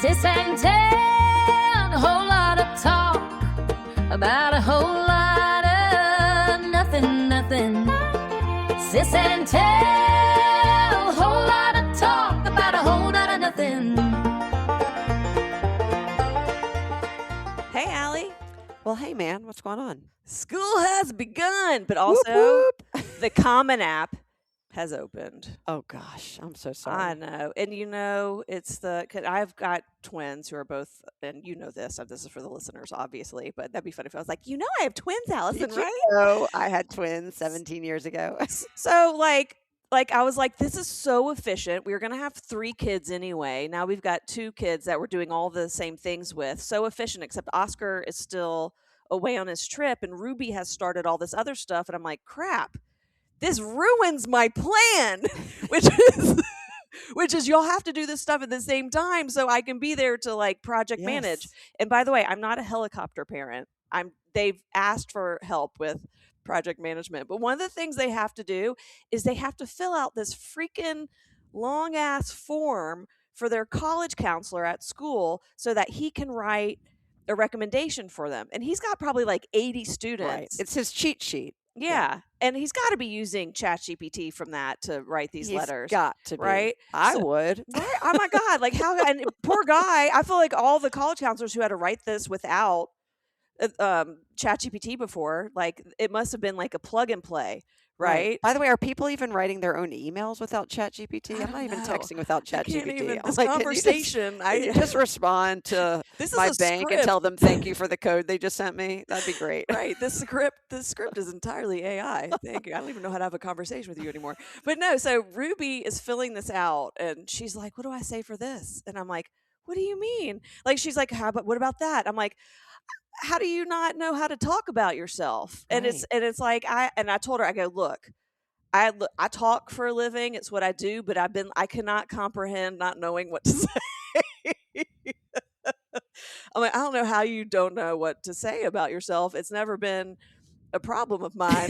Sis and tell, a whole lot of talk about a whole lot of nothing, nothing. Sis and tell, a whole lot of talk about a whole lot of nothing. Hey, Allie. Well, hey, man, what's going on? School has begun, but also Whoop, whoop. the Common App has opened. Oh, gosh, I'm so sorry. I know. And it's 'cause I've got twins who are both, and you know this is for the listeners, obviously, but that'd be funny if I was like, I have twins, Allison, Did you right? know I had twins 17 years ago? So, like I was like, this is so efficient. We were going to have 3 kids anyway. Now we've got 2 kids that we're doing all the same things with. So efficient, except Oscar is still away on his trip, and Ruby has started all this other stuff. And I'm like, crap, this ruins my plan, which is you'll have to do this stuff at the same time so I can be there to like project manage. Yes. And by the way, I'm not a helicopter parent. They've asked for help with project management. But one of the things they have to do is they have to fill out this freaking long ass form for their college counselor at school so that he can write a recommendation for them. And he's got probably like 80 students. Right. It's his cheat sheet. Yeah. And he's got to be using ChatGPT from that to write these letters. Got to be. Right? I would. Right? Oh my God. Like how, and poor guy, I feel like all the college counselors who had to write this without ChatGPT before, like it must have been like a plug and play, right? By the way, are people even writing their own emails without ChatGPT? I'm not even texting without ChatGPT. This like, conversation, can you just respond to my bank and tell them thank you for the code they just sent me? That'd be great. Right. This script is entirely AI. Thank you. I don't even know how to have a conversation with you anymore. But no, so Ruby is filling this out and she's like, what do I say for this? And I'm like, what do you mean? Like, she's like, what about that? I'm like, how do you not know how to talk about yourself? And Right. it's like I told her, I go, look, I talk for a living. It's what I do, but I cannot comprehend not knowing what to say. I'm like, I don't know how you don't know what to say about yourself. It's never been a problem of mine.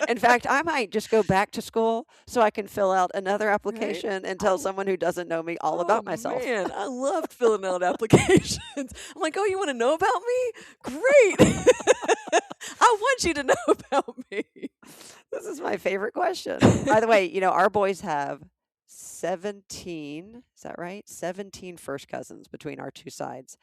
In fact, I might just go back to school so I can fill out another application and tell someone who doesn't know me all about myself. Man, I loved filling out applications. I'm like, oh, you want to know about me? Great. I want you to know about me. This is my favorite question. By the way, our boys have 17, is that right? 17 first cousins between our 2 sides.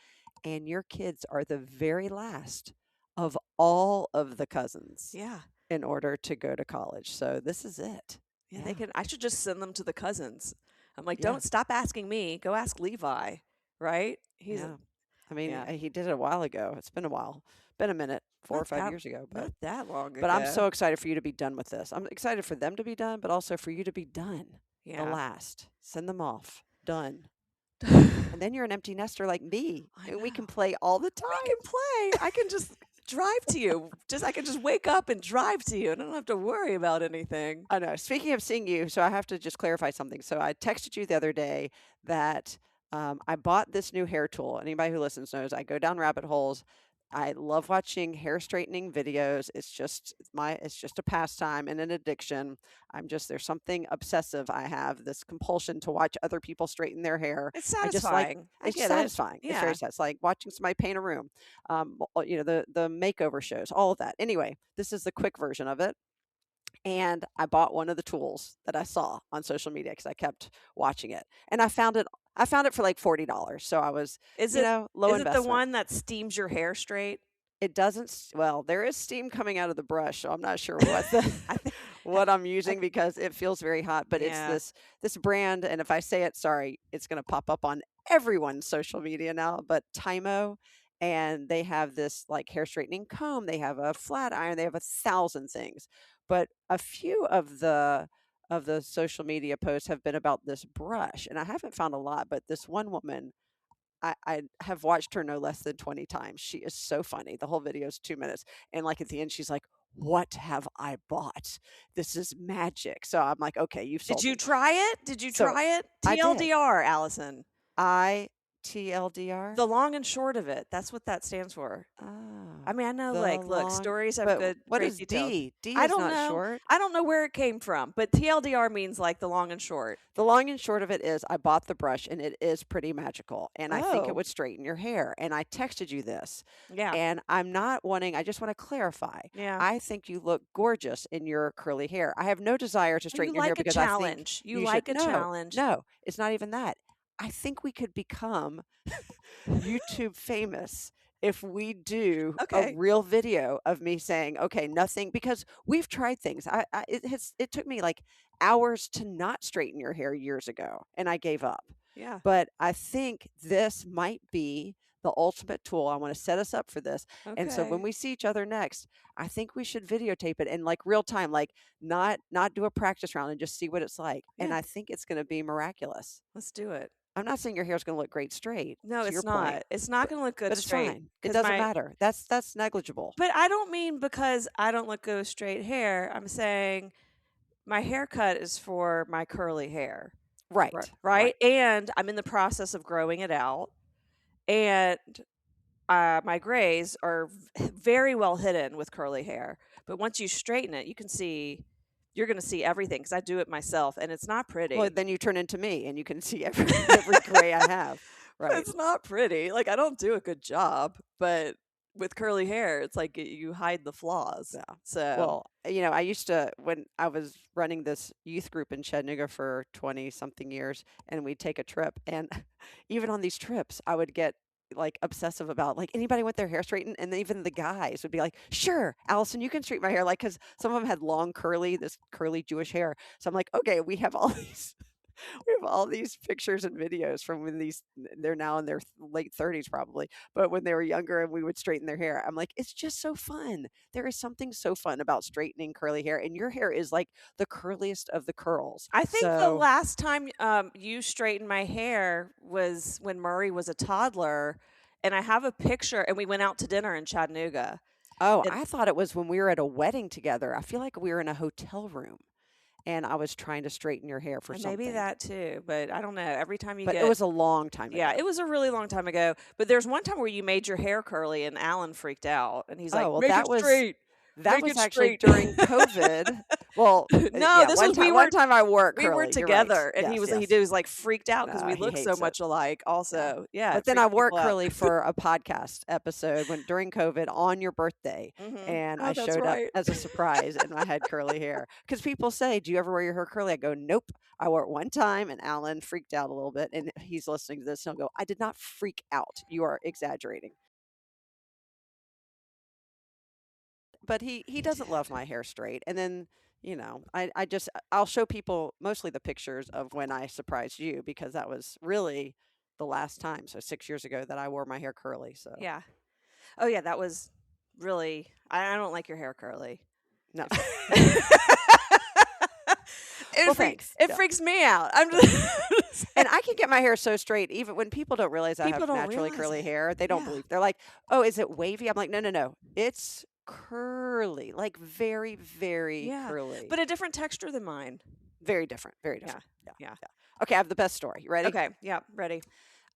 And your kids are the very last of all of the cousins. Yeah. In order to go to college. So this is it. Yeah, they can. I should just send them to the cousins. I'm like, don't stop asking me. Go ask Levi, right? He did it a while ago. It's been a while. Been a minute, 4 or 5 years ago. But not that long ago. But I'm so excited for you to be done with this. I'm excited for them to be done, but also for you to be done. Yeah. The last. Send them off. Done. And then you're an empty nester like me. And we can play all the time. We can play. I can just drive to you. I can just wake up and drive to you and I don't have to worry about anything. I know. Speaking of seeing you, so I have to just clarify something. So I texted you the other day that I bought this new hair tool. Anybody who listens knows I go down rabbit holes. I love watching hair straightening videos. It's just a pastime and an addiction. There's something obsessive. I have this compulsion to watch other people straighten their hair. It's satisfying. It's satisfying. Yeah. It's very satisfying. It's like watching somebody paint a room. The makeover shows, all of that. Anyway, this is the quick version of it. And I bought one of the tools that I saw on social media because I kept watching it. And I found it for like $40. So I was, low investment. Is it the one that steams your hair straight? It doesn't. Well, there is steam coming out of the brush, so I'm not sure what I'm using because it feels very hot. But it's this brand, and if I say it, sorry, it's going to pop up on everyone's social media now. But Tymo, and they have this like hair straightening comb. They have a flat iron. They have 1,000 things. But a few of the social media posts have been about this brush, and I haven't found a lot. But this one woman, I have watched her no less than 20 times. She is so funny. The whole video is 2 minutes. And like at the end, she's like, what have I bought? This is magic. So I'm like, okay, you've sold Did you me. try it? Did you try it? I did. TLDR, Allison. I TLDR? The long and short of it. That's what that stands for. Oh, I mean, I know, the like, look, long. stories have But good, what great is details. D? D I is don't not know. short. I don't know where it came from, but TLDR means like the long and short. The long and short of it is I bought the brush and it is pretty magical. And I think it Oh, would straighten your hair. And I texted you this. yeah, And I'm not wanting, I just want to clarify. yeah. I think you look gorgeous in your curly hair. I have no desire to Oh, you straighten your hair like a because I think challenge. You you should. like a No, challenge. no, it's not even that. I think we could become YouTube famous if we do a Okay. real video of me saying, okay, nothing, because we've tried things. It took me like hours to not straighten your hair years ago, and I gave up. Yeah. But I think this might be the ultimate tool. I want to set us up for this. And so when Okay. we see each other next, I think we should videotape it in like real time, like not do a practice round and just see what it's like. And Yeah. I think it's going to be miraculous. Let's do it. I'm not saying your hair's going to look great straight, No, to your it's point, not. It's not but going to look good it's straight. fine. It 'Cause doesn't matter. That's negligible. But I don't mean because I don't look good with straight hair. I'm saying my haircut is for my curly hair. Right. Right? And I'm in the process of growing it out. And my grays are very well hidden with curly hair. But once you straighten it, you're going to see everything because I do it myself and it's not pretty. Well, then you turn into me and you can see every gray I have. Right. It's not pretty. Like, I don't do a good job, but with curly hair, it's like you hide the flaws. Yeah. So, Well, I used to, when I was running this youth group in Chattanooga for 20 something years, and we'd take a trip. And even on these trips, I would get like obsessive about like anybody want their hair straightened, and even the guys would be like, sure, Allison, you can straighten my hair, like, because some of them had long this curly Jewish hair. So I'm like, okay, we have all these pictures and videos from when they're now in their late 30s probably, but when they were younger and we would straighten their hair. I'm like, it's just so fun. There is something so fun about straightening curly hair, and your hair is like the curliest of the curls. I think the last time you straightened my hair was when Murray was a toddler, and I have a picture, and we went out to dinner in Chattanooga. Oh, I thought it was when we were at a wedding together. I feel like we were in a hotel room and I was trying to straighten your hair for something. Maybe that too, but I don't know. Every time But it was a long time ago. Yeah, it was a really long time ago. But there's one time where you made your hair curly and Alan freaked out. And he's like, well, make it straight. That Make was it actually straight. during COVID. Well, No, this was one time I wore it curly. we were You're together, right. and Yes, he yes. was like freaked out because No, we he look so hates much alike. Also, yeah. But it then I freaked wore it people out. curly for a podcast episode during COVID on your birthday, Mhm. and Oh, I that's showed right. up as a surprise, and I had curly hair. Because people say, "Do you ever wear your hair curly?" I go, "Nope." I wore it one time, and Alan freaked out a little bit, and he's listening to this, and he'll go, "I did not freak out. You are exaggerating." But he doesn't love my hair straight, and then. I'll show people mostly the pictures of when I surprised you, because that was really the last time. So 6 years ago that I wore my hair curly. So Yeah. Oh, yeah, that was really. I don't like your hair curly. no. It Yeah. freaks me out. I'm just. And I can get my hair so straight, even when people don't realize I have People don't naturally realize curly it. hair. They don't Yeah. believe. They're like, "Oh, is it wavy?" I'm like, "No. It's curly, like very, very Yeah, curly, but a different texture than mine. very different, very different." Yeah. Okay, I have the best story. You ready? Okay. Yeah. Ready.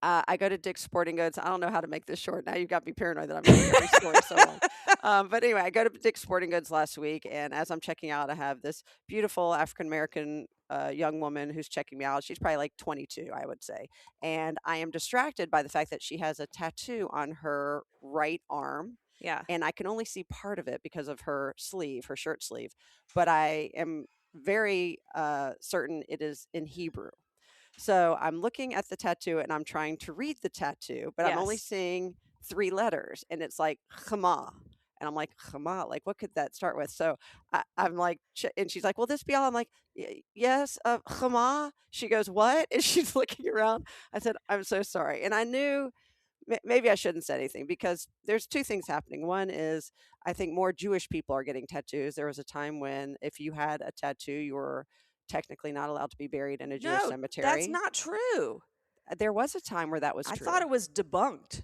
I go to Dick's Sporting Goods. I don't know how to make this short. Now you've got me paranoid that I'm making every story so long. But anyway, I go to Dick's Sporting Goods last week, and as I'm checking out, I have this beautiful African American young woman who's checking me out. She's probably like 22, I would say. And I am distracted by the fact that she has a tattoo on her right arm. Yeah. And I can only see part of it because of her shirt sleeve. But I am very certain it is in Hebrew. So I'm looking at the tattoo and I'm trying to read the tattoo, but I'm only Yes. seeing 3 letters, and it's like Chama. And I'm like, Chama, like what could that start with? So I'm like, and she's like, will this be all? I'm like, yes, Chama. She goes, what? And she's looking around. I said, I'm so sorry. And I knew maybe I shouldn't say anything, because there's 2 things happening. One is I think more Jewish people are getting tattoos. There was a time when if you had a tattoo, you were technically not allowed to be buried in a Jewish cemetery. That's not true. There was a time where that was I true. thought it was debunked.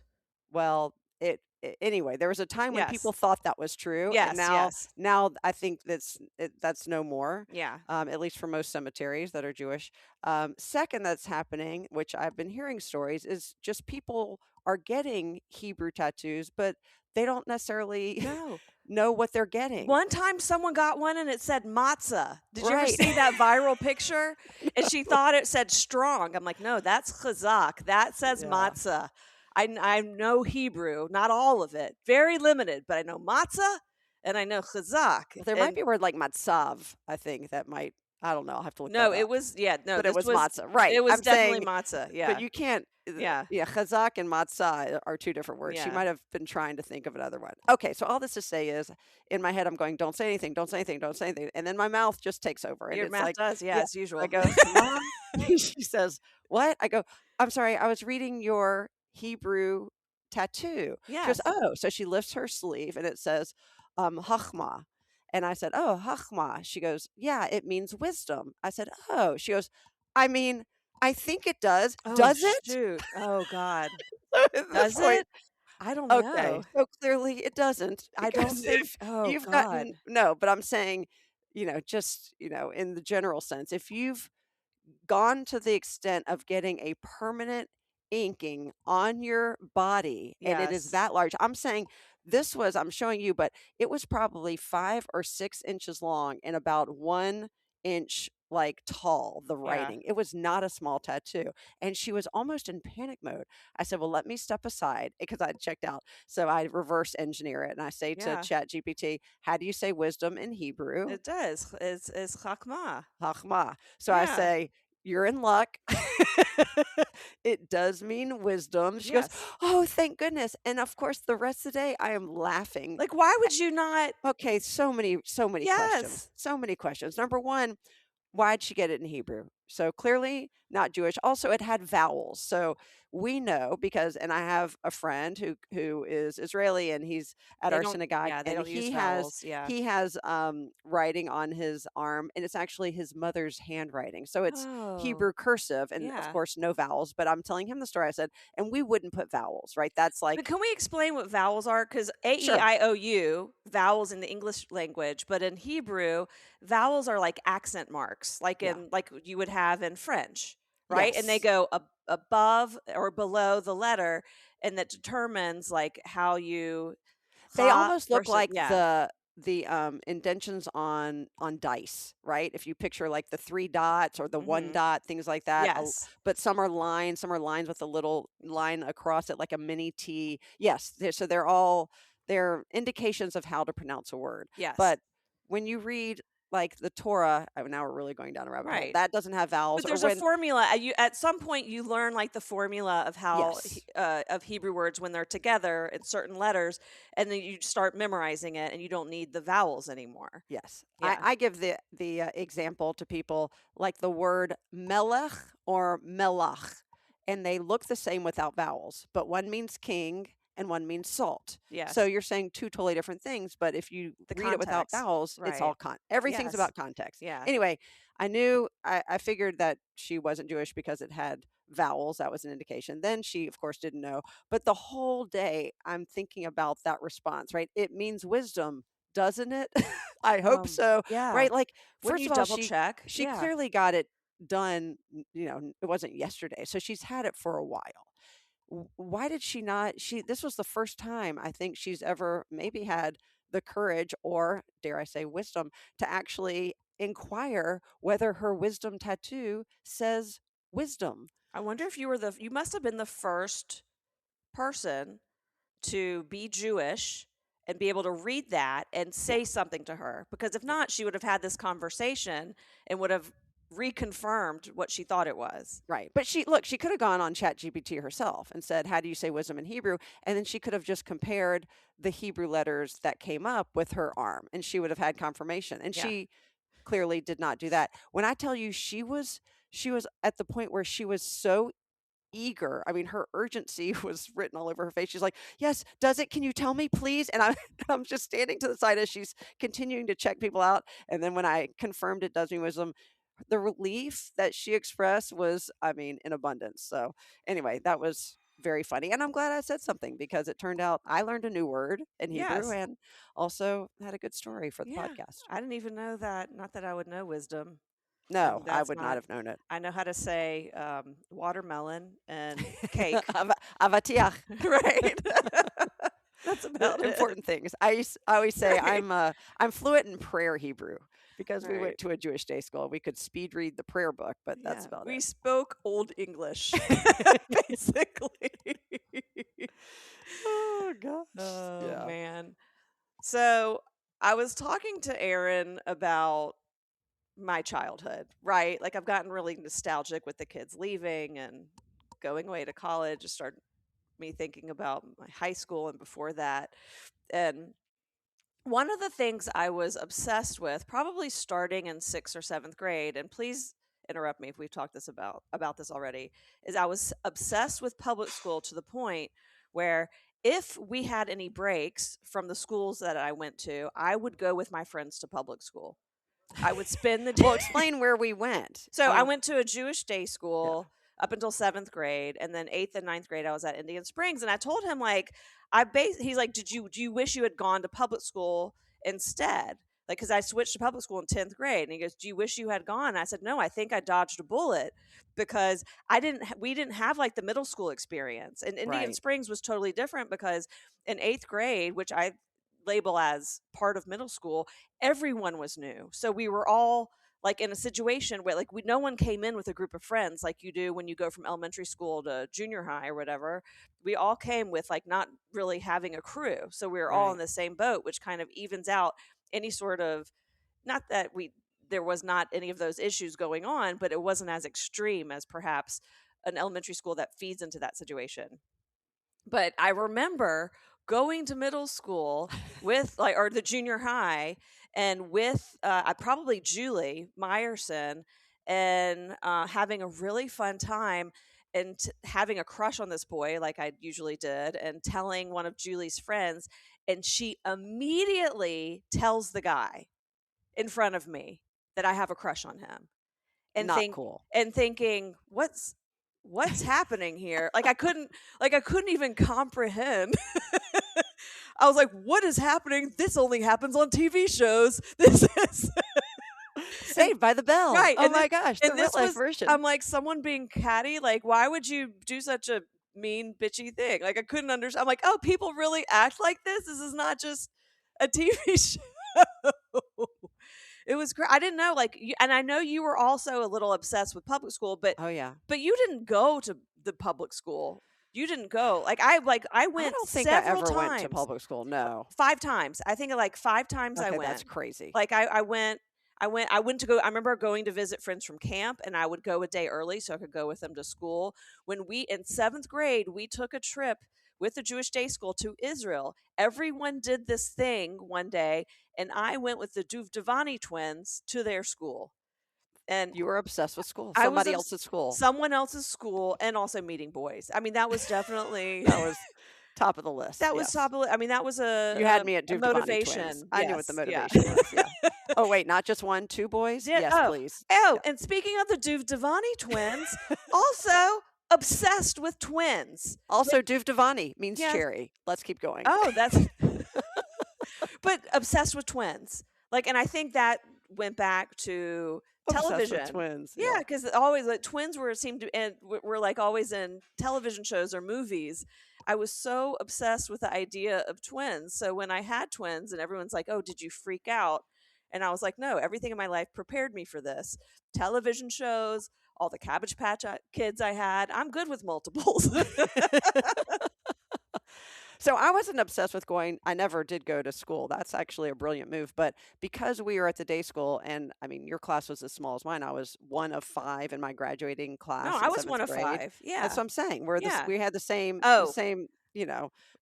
Well, anyway, there was a time when people Yes. thought that was true, and Yes. Yes. now I think that's no more. Yeah. At least for most cemeteries that are Jewish. Second, that's happening, which I've been hearing stories, is just people are getting Hebrew tattoos, but they don't necessarily No. know what they're getting. One time someone got one and it said matzah. Did you ever Right. see that viral picture? And she thought it said strong. I'm like, no, that's chazak. That says Yeah. matzah. I know Hebrew, not all of it, very limited, but I know matzah and I know chazak. Well, there might be a word like matzav, I think that might, I don't know, I'll have to look that No, up. it was But this it was matzah, right? It was I'm definitely saying, matzah. Yeah. but you can't. Yeah. Chazak and matzah are two different words. She Yeah. might have been trying to think of another one. Okay, so all this to say is, in my head, I'm going, don't say anything, don't say anything, don't say anything, and then my mouth just takes over, and Your it's mouth like, does, yeah, as usual. I go, Mom. She says, what? I go, I'm sorry, I was reading your Hebrew tattoo. She Yes. goes, oh, so she lifts her sleeve, and it says, Chachma. And I said, oh, Chachma. She goes, yeah, it means wisdom. I said, oh. She goes, I mean, I think it does. Oh, Does it? shoot. Oh, God. So at this Does point- it? I don't Okay, know. so clearly it doesn't. I don't because think. if Oh, you've God. gotten no, but I'm saying, just in the general sense, if you've gone to the extent of getting a permanent inking on your body and it is Yes. that large, I'm saying I'm showing you, but it was probably 5 or 6 inches long and about 1 inch like tall, the Yeah. writing. It was not a small tattoo. And she was almost in panic mode. I said, well, let me step aside because I checked out. So I reverse engineer it and I say to Yeah. Chat GPT, how do you say wisdom in Hebrew? It does. It's chakma. Chachma. So I Yeah. say, you're in luck. It does mean wisdom. She goes, Yes. oh, thank goodness. And of course, the rest of the day, I am laughing. Like, why would you not? Okay, so many questions. Yes. So many questions. Number one, why'd she get it in Hebrew? So clearly not Jewish. Also, it had vowels. So we know because, and I have a friend who is Israeli and he's at They our don't- synagogue, yeah, they and don't use vowels. Yeah. he has writing on his arm, and it's actually his mother's handwriting. So it's Oh. Hebrew cursive, and Yeah. of course no vowels. But I'm telling him the story. I said, and we wouldn't put vowels, right? That's like But can we explain what vowels are? Because A, Sure. E, I, O, U, vowels in the English language, but in Hebrew, vowels are like accent marks, like Yeah. like you would have in French, right? And they Yes. go above or below the letter, and that determines like how you. They ha almost look versus- like yeah. the indentions on dice, right? If you picture like the 3 dots or the 1 Mhm. dot, things like that. Yes. But some are lines with a little line across it, like a mini T. Yes, so they're indications of how to pronounce a word. Yes. But when you read like the Torah, now we're really going down a rabbit hole. Right. That doesn't have vowels. But there's or a when, formula. At some point, you learn like the formula of how Yes. of Hebrew words when they're together in certain letters, and then you start memorizing it, and you don't need the vowels anymore. Yes. Yeah. I give the example to people like the word melech or melach, and they look the same without vowels, but one means king and one means salt. Yes. So you're saying two totally different things, but if you read it without context, vowels, it's all right. everything's Yes. about context. Yeah. Anyway, I figured that she wasn't Jewish because it had vowels. That was an indication. Then she, of course, didn't know. But the whole day, I'm thinking about that response, right? It means wisdom, doesn't it? I hope so. Yeah. Right? Like, Wouldn't first you of all, double check? she Yeah. clearly got it done, it wasn't yesterday. So she's had it for a while. Why did she not? This was the first time I think she's ever maybe had the courage or, dare I say, wisdom to actually inquire whether her wisdom tattoo says wisdom. I wonder if you must have been the first person to be Jewish and be able to read that and say something to her, because if not, she would have had this conversation and would have reconfirmed what she thought it was. Right. But she could have gone on ChatGPT herself and said, how do you say wisdom in Hebrew? And then she could have just compared the Hebrew letters that came up with her arm, and she would have had confirmation. And Yeah. she clearly did not do that. When I tell you she was at the point where she was so eager. I mean, her urgency was written all over her face. She's like, yes, does it? Can you tell me, please? And I'm just standing to the side as she's continuing to check people out. And then when I confirmed it does mean wisdom, the relief that she expressed was, in abundance. So anyway, that was very funny. And I'm glad I said something because it turned out I learned a new word in Hebrew Yes. and also had a good story for the Yeah. podcast. I didn't even know that. Not that I would know wisdom. No, I That's would not have known it. I know how to say watermelon and cake. Avatiach. Right. That's The about it. important things. I always say Right. I'm fluent in prayer Hebrew because we Right. went to a Jewish day school. We could speed read the prayer book, but that's Yeah, about we it. spoke Old English, basically. Oh gosh. Oh Yeah. man. So I was talking to Aaron about my childhood, right? Like I've gotten really nostalgic with the kids leaving and going away to college. It started me thinking about my high school and before that. And one of the things I was obsessed with, probably starting in 6th or 7th grade, and please interrupt me if we've talked about this already, is I was obsessed with public school to the point where if we had any breaks from the schools that I went to, I would go with my friends to public school. I would spend the day. Well, explain where we went. So I went to a Jewish day school up until 7th grade, and then 8th and 9th grade I was at Indian Springs. And I told him like he's like, do you wish you had gone to public school instead? Like, because I switched to public school in 10th grade, and he goes, do you wish you had gone? And I said, no, I think I dodged a bullet because we didn't have like the middle school experience, and Indian Right. Springs was totally different because in 8th grade, which I label as part of middle school, everyone was new, so we were all like in a situation where like no one came in with a group of friends like you do when you go from elementary school to junior high or whatever. We all came with like not really having a crew, so we were all in Right. the same boat, which kind of evens out any sort of, not that there was not any of those issues going on, but it wasn't as extreme as perhaps an elementary school that feeds into that situation. But I remember going to middle school with like, or the junior high, and with probably Julie Meyerson, and having a really fun time and having a crush on this boy like I usually did, and telling one of Julie's friends, and she immediately tells the guy in front of me that I have a crush on him, and Not cool. thinking what's happening here? Like I couldn't even comprehend. I was like, what is happening? This only happens on TV shows. This is Saved by the Bell. right. Oh my gosh, the And real this life was, version. I'm like, someone being catty. Like, why would you do such a mean, bitchy thing? Like, I couldn't understand. I'm like, oh, people really act like this? This is not just a TV show. It was great. I didn't know, like, and I know you were also a little obsessed with public school, but Oh yeah. but you didn't go to the public school. You didn't go. I went I don't think I several ever went to times. public school. No. 5 times. I think like 5 times I Okay, went. that's crazy. Like I went to go. I remember going to visit friends from camp, and I would go a day early so I could go with them to school. When we in 7th grade, we took a trip with the Jewish day school to Israel. Everyone did this thing one day, and I went with the Duvdevani twins to their school. And You were obsessed with school. I was Somebody else's school. someone else's school, and also meeting boys. I mean, that was definitely That was top of the list. that was yes. top of the, I mean, that was a You had me at a Duvdevani motivation. twins. I knew what the Yes, motivation was. Yeah. Oh wait, not just 1, 2 boys? Yeah, Yes, oh. please. Oh, and speaking of the Duvdevani twins, also obsessed with twins. Also, Duvdevani means Yes. cherry. Let's keep going. Oh, that's but obsessed with twins. Like, and I think that went back to Obsessed television. with twins. Yeah, because always like twins seemed to, and were like always in television shows or movies. I was so obsessed with the idea of twins. So when I had twins, and everyone's like, "Oh, did you freak out?" And I was like, "No, everything in my life prepared me for this. Television shows, all the Cabbage Patch kids I had. I'm good with multiples." So I wasn't obsessed with going. I never did go to school. That's actually a brilliant move. But because we were at the day school, and I mean, your class was as small as mine. I was one of 5 in my graduating class. No, in I was 7th one of grade. 5. Yeah, That's what I'm saying. Yeah. We had the same, Oh.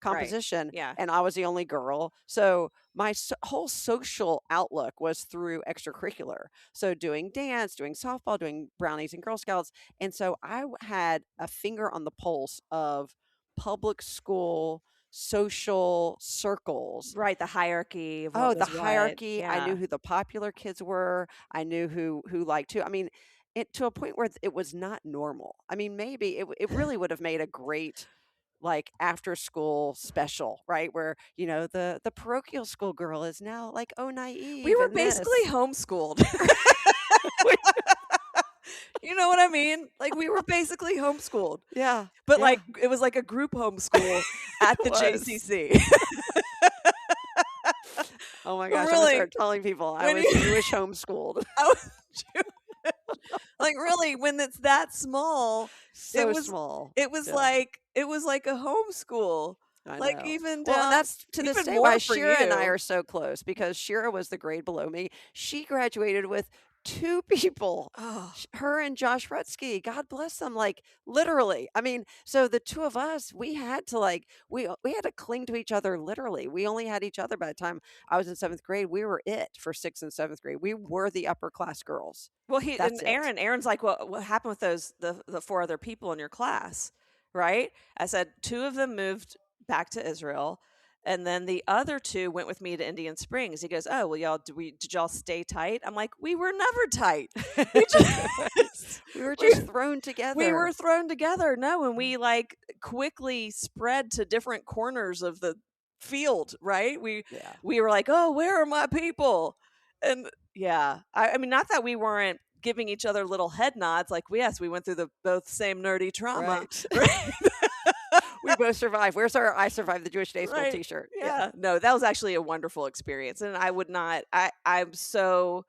composition. Yeah. And I was the only girl. So my whole social outlook was through extracurricular. So doing dance, doing softball, doing brownies and Girl Scouts. And so I had a finger on the pulse of public school social circles. Right, the hierarchy of Oh, what the was what. hierarchy. I knew Yeah. who the popular kids were. I knew who liked who. I mean, it to a point where it was not normal. I mean, maybe it really would have made a great like after school special, right? Where, the parochial school girl is now like, oh, naive. We were and this. basically homeschooled. You know what I mean? Like, we were basically homeschooled. Yeah. But yeah. like, it was like a group homeschool at the was. JCC. Oh my But gosh, I'm gonna really, start telling people I when was you- Jewish homeschooled. I was Jewish. Like, really, when it's that small, So was small. it was Yeah. like a homeschool. I Like, know. even Well, down, and that's to this even day more why for Shira and I you. are so close, because Shira was the grade below me. She graduated with 2 people, Oh, her and Josh Rutsky. God bless them. Like, literally. I mean, so the two of us, we had to we had to cling to each other. Literally, we only had each other by the time I was in 7th grade. We were it for 6th and 7th grade. We were the upper class girls. well, That's and it. Aaron's like, what happened with the 4 other people in your class, right? I said 2 of them moved back to Israel, and then the other 2 went with me to Indian Springs. He goes, oh, well, did y'all stay tight? I'm like, we were never tight. We We were just thrown together. We were thrown together. No, and we like quickly spread to different corners of the field, right? We were like, oh, where are my people? And yeah, I mean, not that we weren't giving each other little head nods, like, yes, we went through the both same nerdy trauma. Right. We both survived. Where's our I survived the Jewish Day School Right. t-shirt? Yeah. No, that was actually a wonderful experience. And I would not, I'm so,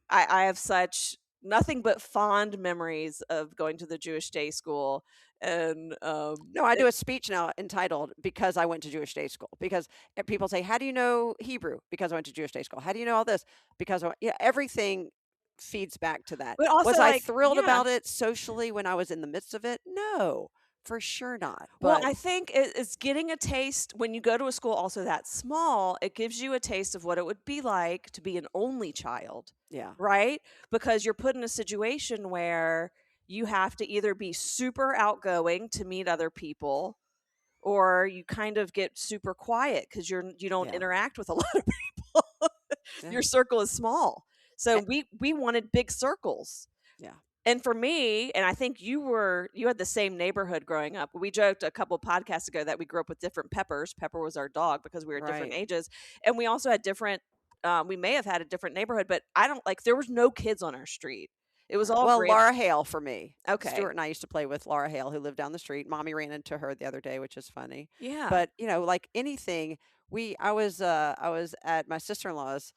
I have such nothing but fond memories of going to the Jewish Day School. And no, I do a speech now entitled "Because I Went to Jewish Day School." Because people say, "How do you know Hebrew?" Because I went to Jewish Day School. How do you know all this? Because everything feeds back to that. But also, was I like, thrilled about it socially when I was in the midst of it? No, for sure not. Well, But I think it's getting a taste when you go to a school also that small. It gives you a taste of what it would be like to be an only child. yeah, Right? Because you're put in a situation where you have to either be super outgoing to meet other people, or you kind of get super quiet because you don't interact with a lot of people. Your circle is small. So we wanted big circles. Yeah. And for me, and I think you had the same neighborhood growing up. We joked a couple podcasts ago that we grew up with different Peppers. Pepper was our dog because we were different ages. And we also had different, we may have had a different neighborhood, but there was no kids on our street. It was all Laura Hale for me. Okay. Stuart and I used to play with Laura Hale, who lived down the street. Mommy ran into her the other day, which is funny. Yeah. But, like anything, I was at my sister-in-law's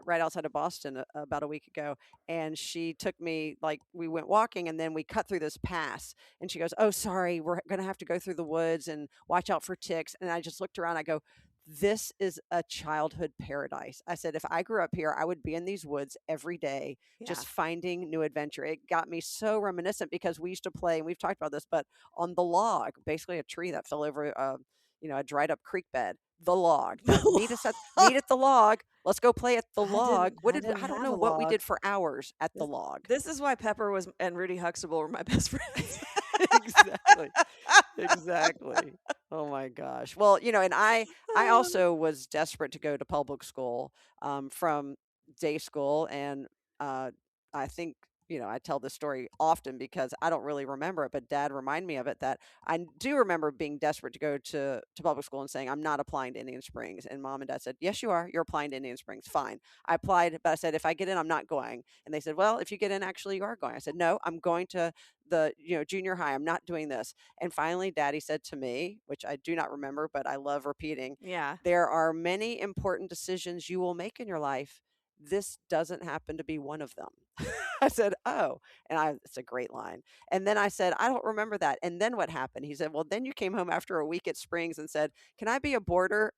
right outside of Boston about a week ago, and she took me, we went walking, and then we cut through this pass, and she goes, "Oh, sorry, we're going to have to go through the woods and watch out for ticks." And I just looked around, I go, this is a childhood paradise. I said, if I grew up here, I would be in these woods every day, just finding new adventure. It got me so reminiscent because we used to play, and we've talked about this, but on the log, basically a tree that fell over, a dried up creek bed. The log. Meet at the log. Let's go play at the log. I don't know what we did for hours at the log. This is why Pepper and Rudy Huxtable were my best friends. Exactly. Oh my gosh. Well, and I also was desperate to go to public school from day school, and I think I tell this story often because I don't really remember it, but Dad reminded me of it, that I do remember being desperate to go to public school and saying, I'm not applying to Indian Springs. And Mom and Dad said, yes, you are. You're applying to Indian Springs. Fine. I applied, but I said, if I get in, I'm not going. And they said, well, if you get in, actually, you are going. I said, no, I'm going to the junior high. I'm not doing this. And finally, Daddy said to me, which I do not remember, but I love repeating, there are many important decisions you will make in your life. This doesn't happen to be one of them. I said, oh, and it's a great line. And then I said, I don't remember that. And then what happened? He said, well, then you came home after a week at Springs and said, can I be a boarder?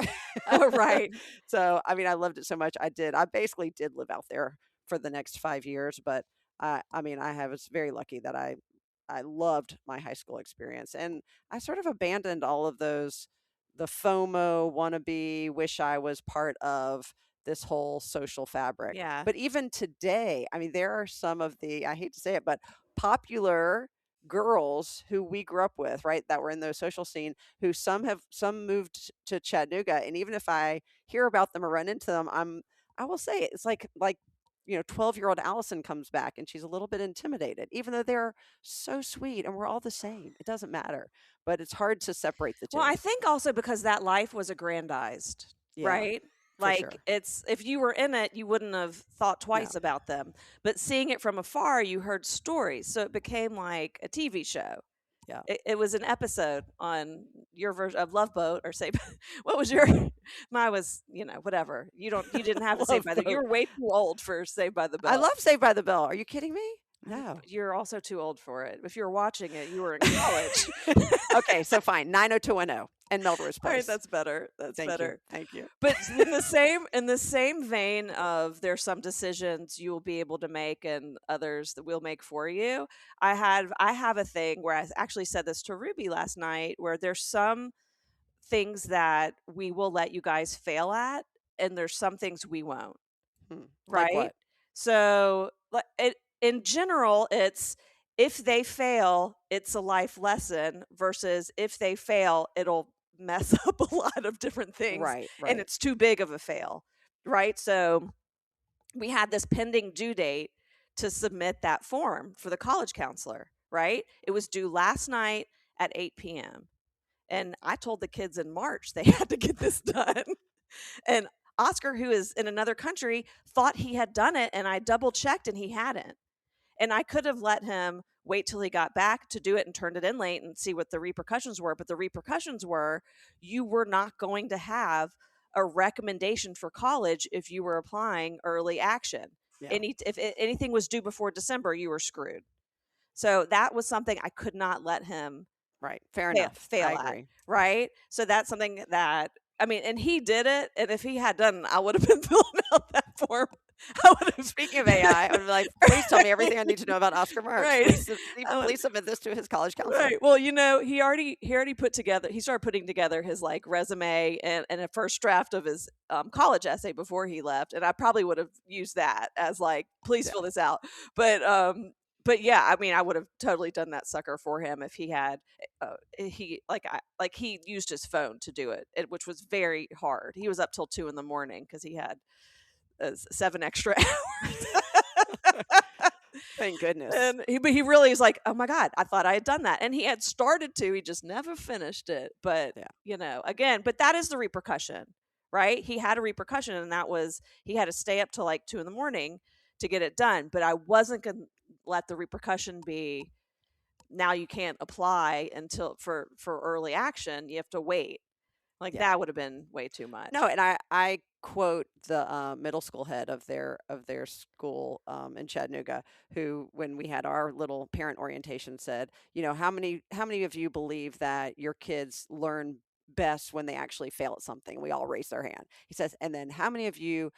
Oh, right. So, I mean, I loved it so much. I basically did live out there for the next 5 years, but I was very lucky that I loved my high school experience. And I sort of abandoned all of those, the FOMO, wannabe, wish I was part of this whole social fabric. Yeah. But even today, I mean, there are some of the, I hate to say it, but popular girls who we grew up with, right, that were in the social scene, who some moved to Chattanooga. And even if I hear about them or run into them, I will say it's like 12-year-old Alison comes back and she's a little bit intimidated, even though they're so sweet and we're all the same. It doesn't matter, but it's hard to separate the two. Well, I think also because that life was aggrandized, right? Like sure. it's if you were in it, you wouldn't have thought twice about them. But seeing it from afar, you heard stories, so it became like a TV show. Yeah. It was an episode on your version of Love Boat, or say, what was your? Mine was, whatever. You didn't have to Saved by the. You were way too old for Saved by the Bell. I love Saved by the Bell. Are you kidding me? No. You're also too old for it. If you were watching it, you were in college. Okay, so fine. 90210 and Melrose Place. All right, that's better. That's better. Thank you. But in the same vein of there's some decisions you will be able to make and others that we'll make for you. I have a thing where I actually said this to Ruby last night, where there's some things that we will let you guys fail at, and there's some things we won't. Right? Like what? So in general, it's if they fail, it's a life lesson, versus if they fail, it'll mess up a lot of different things. Right. And it's too big of a fail. Right. So we had this pending due date to submit that form for the college counselor. Right. It was due last night at 8 p.m. And I told the kids in March they had to get this done. And Oscar, who is in another country, thought he had done it, and I double checked and he hadn't. And I could have let him wait till he got back to do it and turned it in late and see what the repercussions were. But the repercussions were you were not going to have a recommendation for college if you were applying early action. Yeah. If anything was due before December, you were screwed. So that was something I could not let him fail at. Right. So that's something that, and he did it. And if he had done, I would have been filling out that form. Speaking of AI, I would be like, please tell me everything I need to know about Oscar Marks. Right. Please submit this to his college counselor. Right. Well, he already started putting together his resume and a first draft of his college essay before he left. And I probably would have used that as please fill this out. But yeah, I would have totally done that sucker for him if he had. He used his phone to do it, which was very hard. He was up till 2 a.m. because he had 7 extra hours. Thank goodness. But he really is like, oh my God, I thought I had done that, and he had started to. He just never finished it. But again, but that is the repercussion, right? He had a repercussion, and that was he had to stay up till 2 a.m. to get it done. But I wasn't going to let the repercussion be now you can't apply until for early action. You have to wait. That would have been way too much. No, and I quote the middle school head of their school in Chattanooga, who, when we had our little parent orientation, said, how many of you believe that your kids learn best when they actually fail at something? We all raised our hand. He says, and then how many of you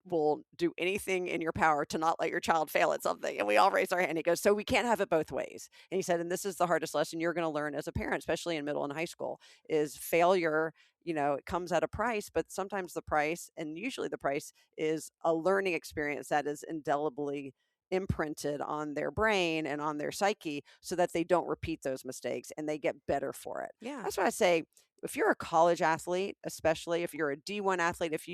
will do anything in your power to not let your child fail at something? And we all raised our hand. He goes, so we can't have it both ways. And he said, and this is the hardest lesson you're going to learn as a parent, especially in middle and high school, is failure. It comes at a price, but sometimes the price, and usually the price, is a learning experience that is indelibly imprinted on their brain and on their psyche, so that they don't repeat those mistakes and they get better for it. Yeah. That's why I say, if you're a college athlete, especially if you're a D1 athlete, if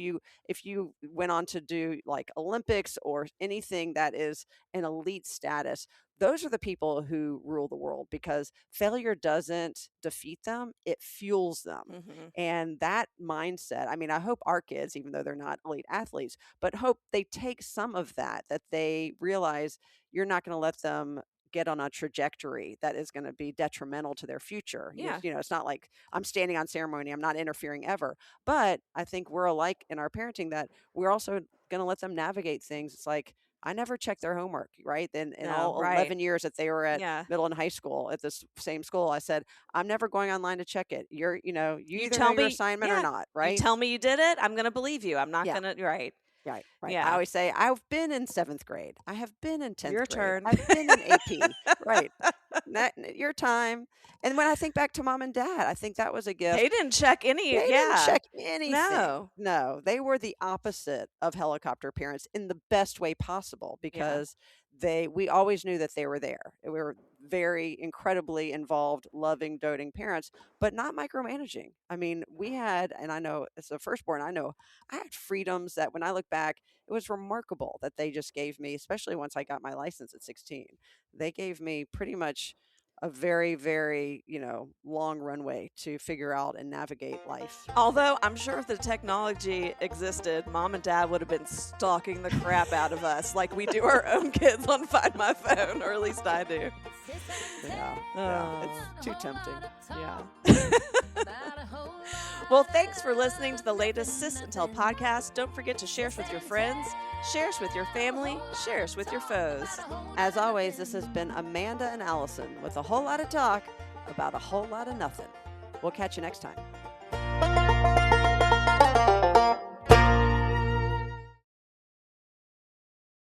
you went on to do Olympics or anything that is an elite status, those are the people who rule the world, because failure doesn't defeat them, it fuels them. Mm-hmm. And that mindset, I hope our kids, even though they're not elite athletes, but hope they take some of that they realize you're not going to let them get on a trajectory that is going to be detrimental to their future. Yeah. It's not like I'm standing on ceremony, I'm not interfering ever. But I think we're alike in our parenting, that we're also going to let them navigate things. It's like, I never checked their homework, right? In all 11 years that they were at middle and high school at this same school, I said, I'm never going online to check it. You either tell know your me assignment or not, right? You tell me you did it, I'm going to believe you. I'm not going to, right. Right. Yeah. I always say, I've been in 7th grade. I have been in 10th Your grade. turn. I've been in AP. Right. Your time. And when I think back to mom and dad, I think that was a gift. They didn't check any. They didn't check anything. No. They were the opposite of helicopter parents in the best way possible, because we always knew that they were there. We were very incredibly involved, loving, doting parents, but not micromanaging. I mean, we had, and I know as a firstborn, I know I had freedoms that when I look back, it was remarkable that they just gave me, especially once I got my license at 16. They gave me pretty much a very, very, long runway to figure out and navigate life. Although I'm sure if the technology existed, Mom and Dad would have been stalking the crap out of us like we do our own kids on Find My Phone, or at least I do. Yeah, it's too tempting. Yeah. Well, thanks for listening to the latest Sis and Tell podcast. Don't forget to share us with your friends, share us with your family, share us with your foes. As always, this has been Amanda and Allison with a whole lot of talk about a whole lot of nothing. We'll catch you next time.